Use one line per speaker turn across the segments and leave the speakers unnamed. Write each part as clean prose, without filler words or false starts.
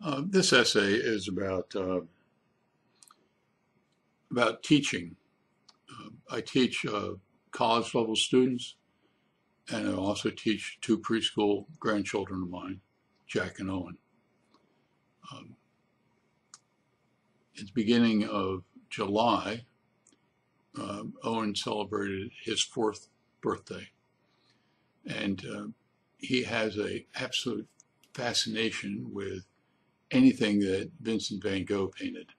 This essay is about teaching. I teach college level students, and I also teach two preschool grandchildren of mine, Jack and Owen. At the beginning of July, Owen celebrated his 4th birthday, and he has an absolute fascination with anything that Vincent Van Gogh painted.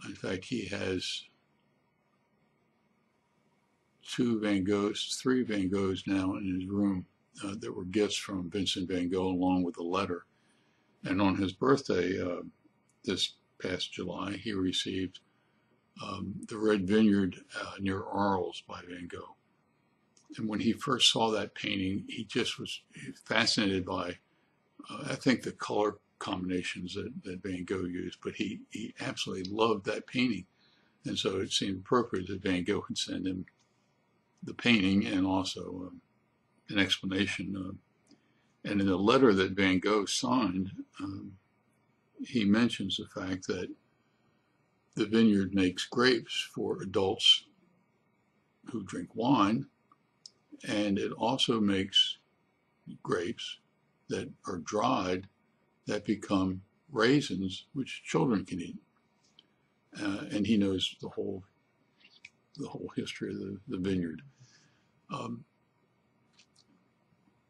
In fact, he has three Van Goghs now in his room that were gifts from Vincent Van Gogh along with a letter. And on his birthday, this past July, he received the Red Vineyard near Arles by Van Gogh. And when he first saw that painting, he just was fascinated by, I think, the color combinations that Van Gogh used, but he absolutely loved that painting. And so it seemed appropriate that Van Gogh would send him the painting and also an explanation. And in the letter that Van Gogh signed, he mentions the fact that the vineyard makes grapes for adults who drink wine, and it also makes grapes that are dried that become raisins, which children can eat. And he knows the whole history of the vineyard.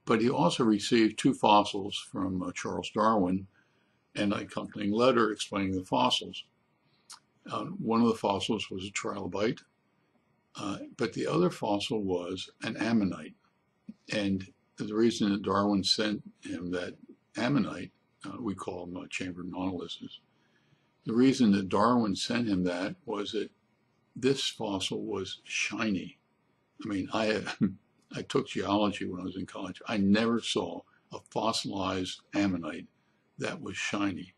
But he also received 2 fossils from Charles Darwin and an accompanying letter explaining the fossils. One of the fossils was a trilobite, but the other fossil was an ammonite. And the reason that Darwin sent him that ammonite, we call them chambered monoliths, the reason that Darwin sent him that was that this fossil was shiny. I mean, I took geology when I was in college. I never saw a fossilized ammonite that was shiny,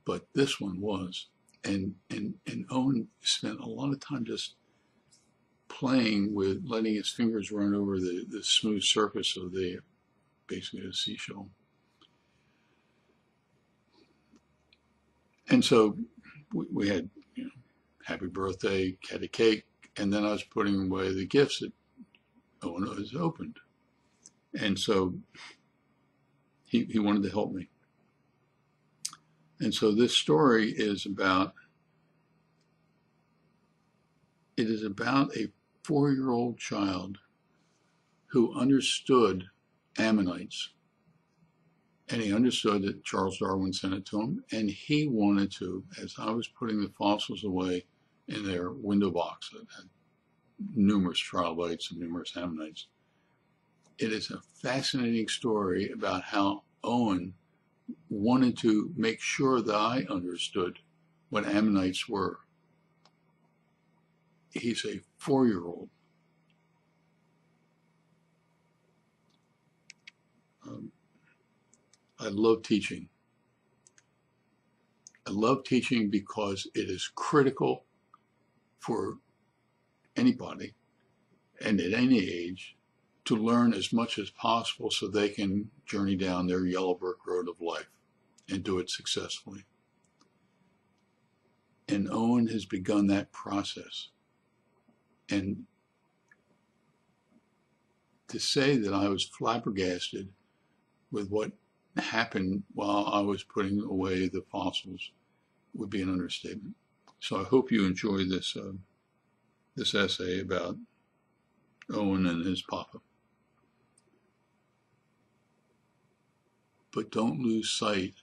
but this one was. And Owen spent a lot of time just playing with letting his fingers run over the smooth surface of basically a seashell. And so we had, happy birthday, had a cake, and then I was putting away the gifts that Owen has opened. And so he wanted to help me. And so this story is about a 4-year-old child who understood ammonites. And he understood that Charles Darwin sent it to him, and he wanted to, as I was putting the fossils away in their window box that had numerous trilobites and numerous ammonites. It is a fascinating story about how Owen wanted to make sure that I understood what ammonites were. He's a 4-year-old. I love teaching. I love teaching because it is critical for anybody and at any age to learn as much as possible so they can journey down their yellow brick road of life and do it successfully. And Owen has begun that process. And to say that I was flabbergasted with what happened while I was putting away the fossils would be an understatement. So I hope you enjoy this essay about Owen and his papa. But don't lose sight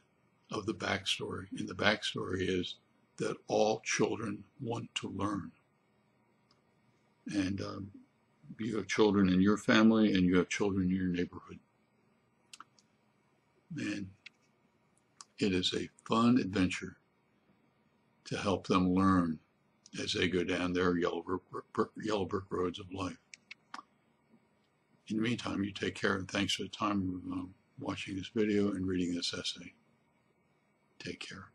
of the backstory. And the backstory is that all children want to learn. And you have children in your family and you have children in your neighborhood. Man, it is a fun adventure to help them learn as they go down their yellow brick roads of life. In the meantime, you take care, and thanks for the time of watching this video and reading this essay. Take care.